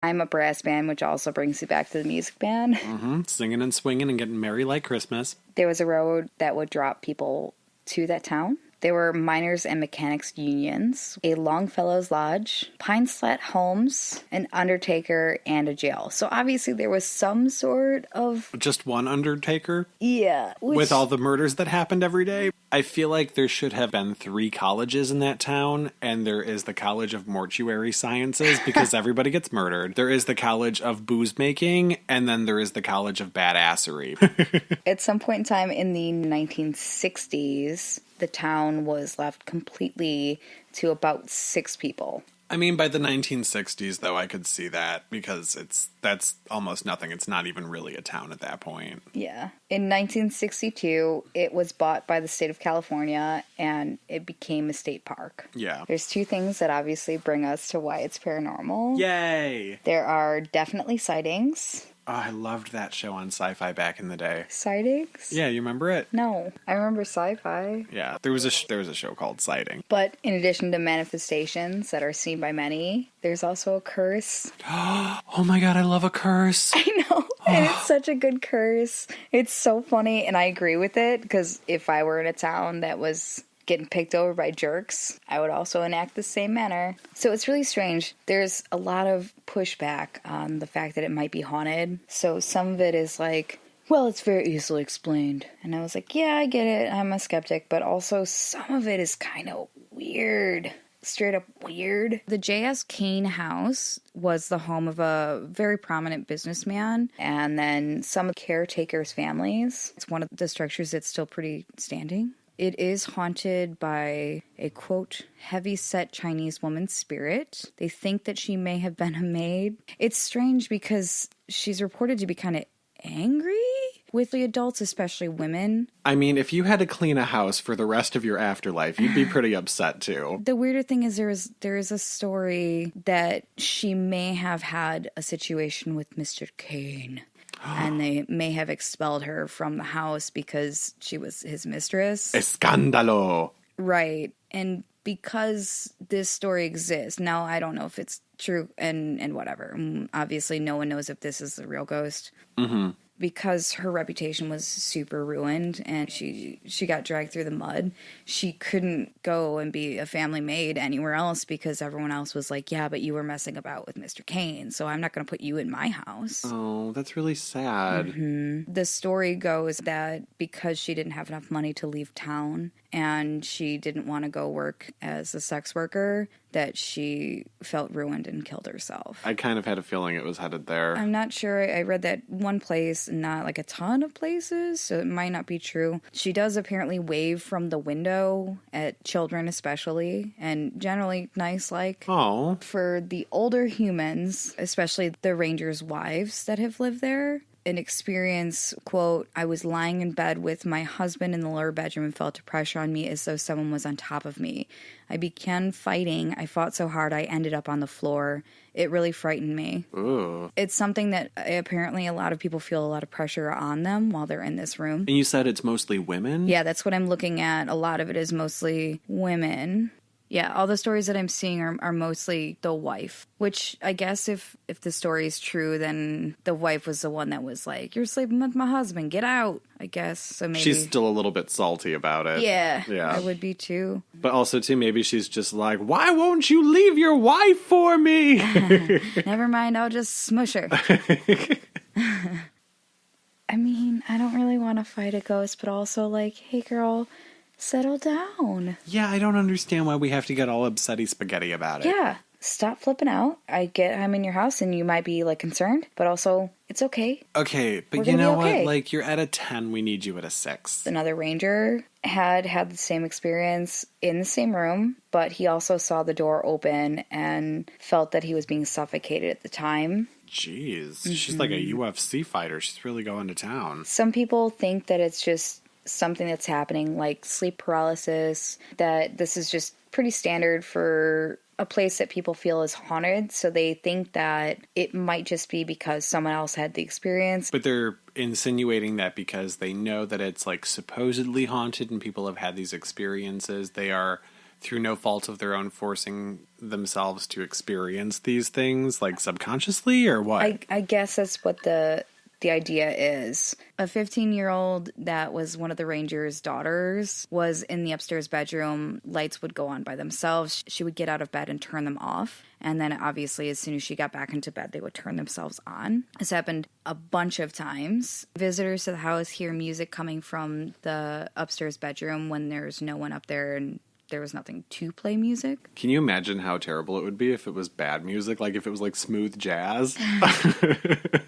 I'm a brass band, which also brings you back to the music band. Mm-hmm. Singing and swinging and getting merry like Christmas. There was a road that would drop people to that town. There were miners and mechanics unions, a Longfellow's Lodge, Pine Slat Homes, an undertaker, and a jail. So obviously there was some sort of... Just one undertaker? Yeah. With all the murders that happened every day? I feel like there should have been 3 colleges in that town, and there is the College of Mortuary Sciences, because everybody gets murdered. There is the College of Booze Making, and then there is the College of Badassery. At some point in time in the 1960s, the town was left completely to about 6 people. I mean, by the 1960s, though, I could see that, because that's almost nothing. It's not even really a town at that point. Yeah. In 1962, it was bought by the state of California, and it became a state park. Yeah. There's 2 things that obviously bring us to why it's paranormal. Yay! There are definitely sightings. Oh, I loved that show on Sci-Fi back in the day. Sightings? Yeah, you remember it? No. I remember Sci-Fi. Yeah, there was a show called Sighting. But in addition to manifestations that are seen by many, there's also a curse. Oh my god, I love a curse. I know. And it's such a good curse. It's so funny, and I agree with it, because if I were in a town that was getting picked over by jerks, I would also enact the same manner. So it's really strange. There's a lot of pushback on the fact that it might be haunted. So some of it is like, well, it's very easily explained. And I was like, yeah, I get it. I'm a skeptic. But also some of it is kind of weird. Straight up weird. The J.S. Kane house was the home of a very prominent businessman, and then some caretakers' families. It's one of the structures that's still pretty standing. It is haunted by a, quote, heavy-set Chinese woman's spirit. They think that she may have been a maid. It's strange because she's reported to be kind of angry with the adults, especially women. I mean, if you had to clean a house for the rest of your afterlife, you'd be pretty upset too. The weirder thing is there is a story that she may have had a situation with Mr. Kane. And they may have expelled her from the house because she was his mistress. Escándalo! Right. And because this story exists, now I don't know if it's true and whatever. Obviously, no one knows if this is the real ghost. Mm-hmm. Because her reputation was super ruined and she got dragged through the mud, she couldn't go and be a family maid anywhere else because everyone else was like, yeah, but you were messing about with Mr. Kane, so I'm not going to put you in my house. Oh, that's really sad. Mm-hmm. The story goes that because she didn't have enough money to leave town and she didn't want to go work as a sex worker, that she felt ruined and killed herself. I kind of had a feeling it was headed there. I'm not sure. I read that one place, not like a ton of places, so it might not be true. She does apparently wave from the window at children especially, and generally nice-like. Oh. For the older humans, especially the rangers' wives that have lived there, an experience, quote, I was lying in bed with my husband in the lower bedroom and felt a pressure on me as though someone was on top of me. I began fighting. I fought so hard I ended up on the floor. It really frightened me. Ooh. It's something that apparently a lot of people feel a lot of pressure on them while they're in this room. And you said it's mostly women? Yeah, that's what I'm looking at. A lot of it is mostly women. Yeah, all the stories that I'm seeing are mostly the wife, which I guess if the story is true, then the wife was the one that was like, you're sleeping with my husband, get out, I guess. So maybe she's still a little bit salty about it. Yeah, yeah, I would be too. But also, too, maybe she's just like, why won't you leave your wife for me? Never mind, I'll just smush her. I mean, I don't really want to fight a ghost, but also like, hey girl, settle down. Yeah, I don't understand why we have to get all upsetty spaghetti about it. Yeah, stop flipping out. I get I'm in your house and you might be like concerned, but also it's okay. Okay, but you know what? Like, you're at a 10, we need you at a 6. Another ranger had the same experience in the same room, but he also saw the door open and felt that he was being suffocated at the time. Jeez, she's like a UFC fighter. She's really going to town. Some people think that it's just something that's happening, like sleep paralysis, that this is just pretty standard for a place that people feel is haunted, so they think that it might just be because someone else had the experience. But they're insinuating that because they know that it's like supposedly haunted and people have had these experiences, they are through no fault of their own, forcing themselves to experience these things, like subconsciously, or what? I guess that's what the idea is. A 15-year-old that was one of the ranger's daughters was in the upstairs bedroom. Lights would go on by themselves. She would get out of bed and turn them off. And then obviously as soon as she got back into bed, they would turn themselves on. This happened a bunch of times. Visitors to the house hear music coming from the upstairs bedroom when there's no one up there and there was nothing to play music. Can you imagine how terrible it would be if it was bad music? Like if it was like smooth jazz?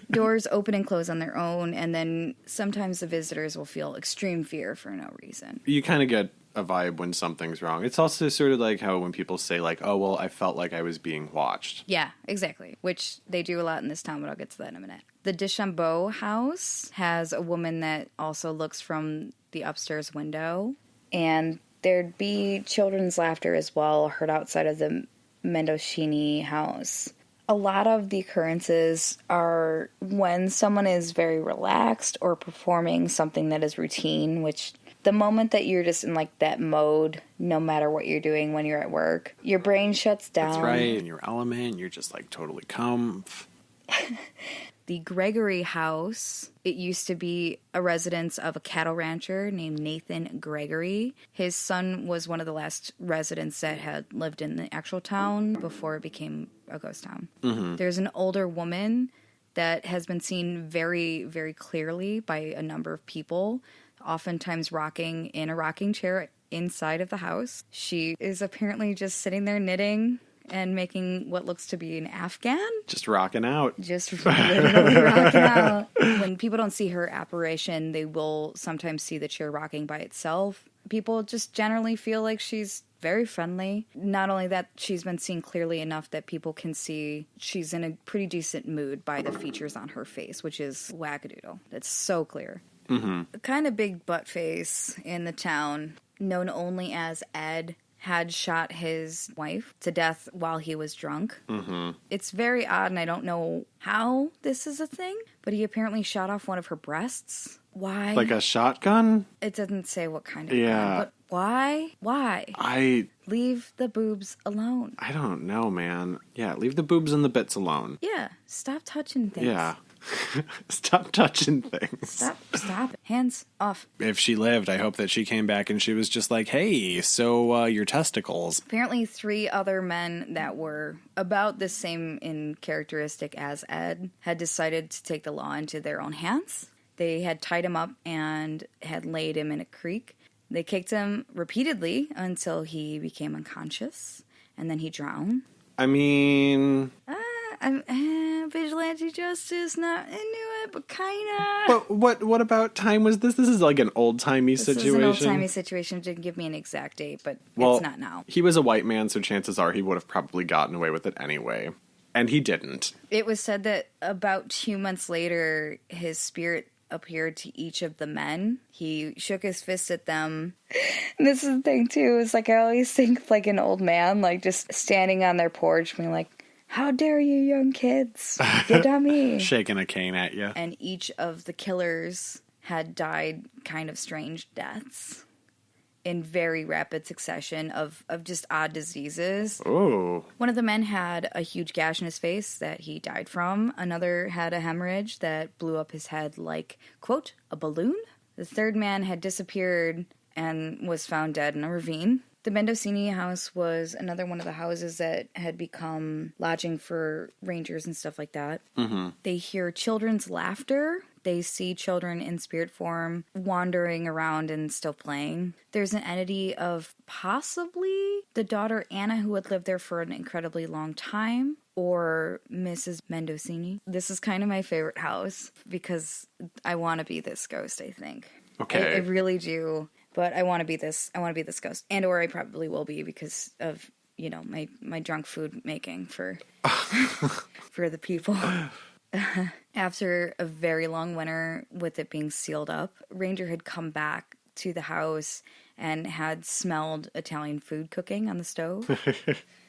Doors open and close on their own, and then sometimes the visitors will feel extreme fear for no reason. You kind of get a vibe when something's wrong. It's also sort of like how when people say like, oh, well, I felt like I was being watched. Yeah, exactly. Which they do a lot in this town, but I'll get to that in a minute. The Deschambault house has a woman that also looks from the upstairs window, and there'd be children's laughter as well heard outside of the Mendocini house. A lot of the occurrences are when someone is very relaxed or performing something that is routine, which the moment that you're just in like that mode, no matter what you're doing when you're at work, your brain shuts down. That's right. In your element, you're just like totally comf. The Gregory house, it used to be a residence of a cattle rancher named Nathan Gregory. His son was one of the last residents that had lived in the actual town before it became a ghost town. Mm-hmm. There's an older woman that has been seen very, very clearly by a number of people, oftentimes rocking in a rocking chair inside of the house. She is apparently just sitting there knitting and making what looks to be an Afghan. Just rocking out. Just literally rocking out. When people don't see her apparition, they will sometimes see the chair rocking by itself. People just generally feel like she's very friendly. Not only that, she's been seen clearly enough that people can see she's in a pretty decent mood by the features on her face, which is wackadoodle. It's so clear. Mm-hmm. A kind of big butt face in the town, known only as Ed, had shot his wife to death while he was drunk. Mm-hmm. It's very odd, and I don't know how this is a thing, but he apparently shot off one of her breasts. Why? Like a shotgun? It doesn't say what kind of gun, but why? Why? Leave the boobs alone. I don't know, man. Yeah, leave the boobs and the bits alone. Yeah, stop touching things. Yeah. Stop touching things. Stop. Hands off. If she lived, I hope that she came back and she was just like, hey, so your testicles. Apparently 3 other men that were about the same in characteristic as Ed had decided to take the law into their own hands. They had tied him up and had laid him in a creek. They kicked him repeatedly until he became unconscious, and then he drowned. I mean... vigilante justice, not into it, but kinda. But what about time was this? This is like an old-timey situation. This is an old-timey situation. Didn't give me an exact date, but it's not now. He was a white man, so chances are he would have probably gotten away with it anyway. And he didn't. It was said that about 2 months later, his spirit appeared to each of the men. He shook his fist at them. And this is the thing, too, is like I always think like an old man, like just standing on their porch being like, how dare you, young kids? Get on me. Shaking a cane at you. And each of the killers had died kind of strange deaths in very rapid succession of just odd diseases. Oh. One of the men had a huge gash in his face that he died from. Another had a hemorrhage that blew up his head like, quote, a balloon. The third man had disappeared and was found dead in a ravine. The Mendocini house was another one of the houses that had become lodging for rangers and stuff like that. Mm-hmm. They hear children's laughter. They see children in spirit form wandering around and still playing. There's an entity of possibly the daughter Anna, who had lived there for an incredibly long time, or Mrs. Mendocini. This is kind of my favorite house because I want to be this ghost, I think. Okay. I really do. But I want to be this ghost. And or I probably will be because of, my drunk food making for for the people. After a very long winter with it being sealed up, Ranger had come back to the house and had smelled Italian food cooking on the stove.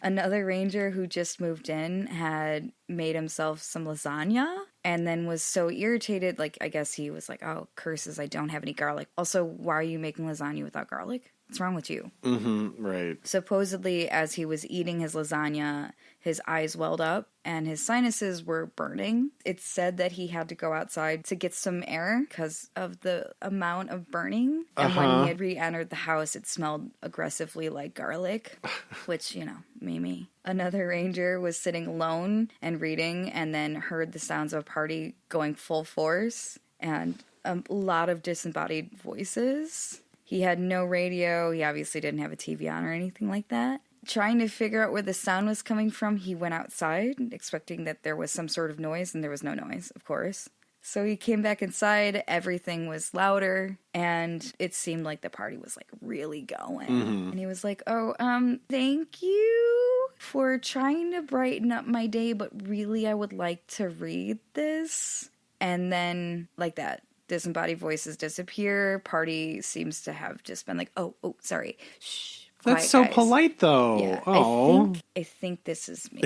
Another ranger who just moved in had made himself some lasagna and then was so irritated, like, I guess he was like, oh, curses, I don't have any garlic. Also, why are you making lasagna without garlic? What's wrong with you? Mm-hmm, right. Supposedly, as he was eating his lasagna, his eyes welled up and his sinuses were burning. It's said that he had to go outside to get some air because of the amount of burning. And when he had re-entered the house, it smelled aggressively like garlic, which, you know, Mimi. Another ranger was sitting alone and reading and then heard the sounds of a party going full force and a lot of disembodied voices. He had no radio. He obviously didn't have a TV on or anything like that. Trying to figure out where the sound was coming from, he went outside, expecting that there was some sort of noise, and there was no noise, of course. So he came back inside, everything was louder, and it seemed like the party was, like, really going. Mm-hmm. And he was like, thank you for trying to brighten up my day, but really I would like to read this. And then, like that, disembodied voices disappear. Party seems to have just been like, oh, sorry. Shh. That's so guys. polite, though. Yeah, Oh, I think this is me.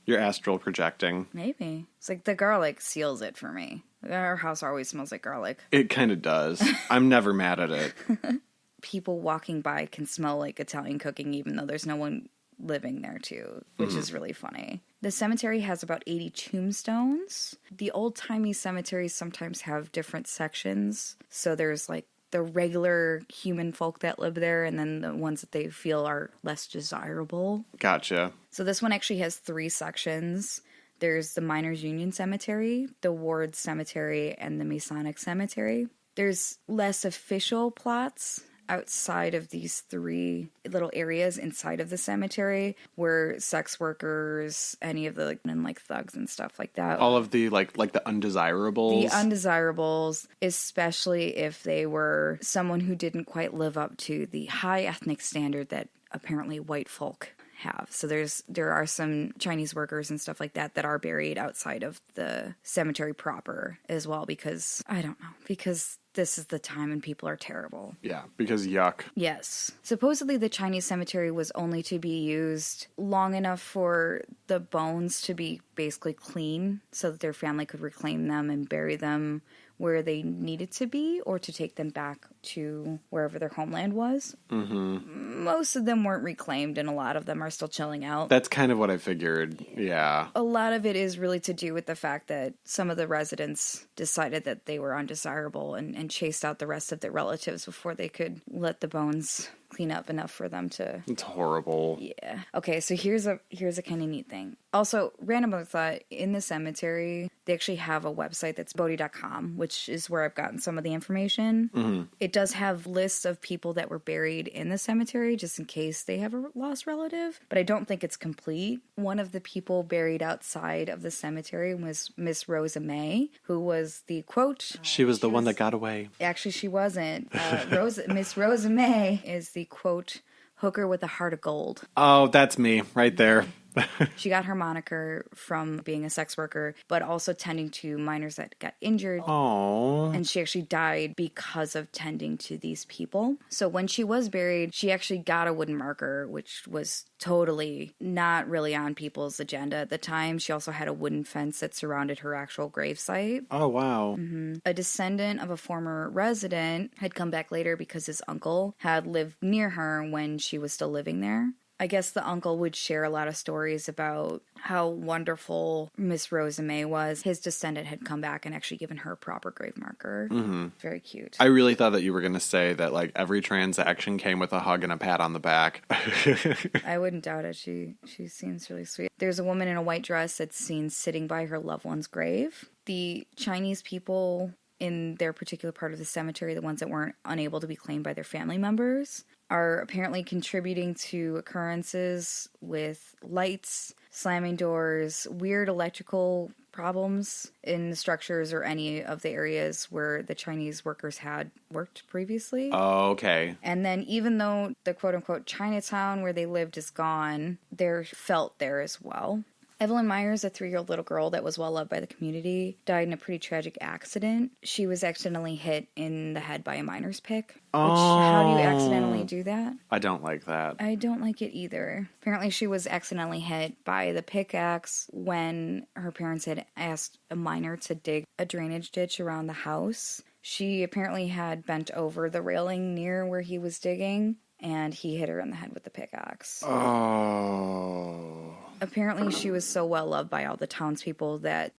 You're astral projecting. Maybe. It's like the garlic seals it for me. Our house always smells like garlic. It kind of does. I'm never mad at it. People walking by can smell like Italian cooking even though there's no one living there too, which is really funny. The cemetery has about 80 tombstones. The old-timey cemeteries sometimes have different sections. So there's like the regular human folk that live there and then the ones that they feel are less desirable. Gotcha. So this one actually has 3 sections. There's the Miners Union Cemetery, the Ward Cemetery, and the Masonic Cemetery. There's less official plots outside of these 3 little areas inside of the cemetery where sex workers, any of the like thugs and stuff like that. All of the like the undesirables. The undesirables, especially if they were someone who didn't quite live up to the high ethnic standard that apparently white folk have. So there are some Chinese workers and stuff like that are buried outside of the cemetery proper as well because, I don't know, because this is the time and people are terrible. Yeah, because yuck. Yes. Supposedly the Chinese cemetery was only to be used long enough for the bones to be basically clean so that their family could reclaim them and bury them where they needed to be or to take them back to wherever their homeland was. Mm-hmm. Most of them weren't reclaimed and a lot of them are still chilling out. That's kind of what I figured. Yeah. A lot of it is really to do with the fact that some of the residents decided that they were undesirable and chased out the rest of their relatives before they could let the bones clean up enough for them to... It's horrible. Yeah. Okay, so here's a kind of neat thing. Also, random other thought, in the cemetery, they actually have a website that's Bodie.com, which is where I've gotten some of the information. Mm-hmm. It does have lists of people that were buried in the cemetery, just in case they have a lost relative, but I don't think it's complete. One of the people buried outside of the cemetery was Miss Rosa May, who was the quote... She was the one that got away. Actually, she wasn't. Miss Rosa May is the quote, hooker with a heart of gold. Oh, that's me right there. She got her moniker from being a sex worker, but also tending to minors that got injured. Oh. And she actually died because of tending to these people. So when she was buried, she actually got a wooden marker, which was totally not really on people's agenda at the time. She also had a wooden fence that surrounded her actual gravesite. Oh, wow. Mm-hmm. A descendant of a former resident had come back later because his uncle had lived near her when she was still living there. I guess the uncle would share a lot of stories about how wonderful Miss Rosa May was. His descendant had come back and actually given her a proper grave marker. Mm-hmm. Very cute. I really thought that you were going to say that like every transaction came with a hug and a pat on the back. I wouldn't doubt it. She seems really sweet. There's a woman in a white dress that's seen sitting by her loved one's grave. The Chinese people in their particular part of the cemetery, the ones that weren't unable to be claimed by their family members, are apparently contributing to occurrences with lights, slamming doors, weird electrical problems in the structures or any of the areas where the Chinese workers had worked previously. Oh, okay. And then even though the quote-unquote Chinatown where they lived is gone, they're felt there as well. Evelyn Myers, a 3-year-old little girl that was well loved by the community, died in a pretty tragic accident. She was accidentally hit in the head by a miner's pick. How do you accidentally do that? I don't like that. I don't like it either. Apparently she was accidentally hit by the pickaxe when her parents had asked a miner to dig a drainage ditch around the house. She apparently had bent over the railing near where he was digging, and he hit her in the head with the pickaxe. Oh. Apparently she was so well loved by all the townspeople that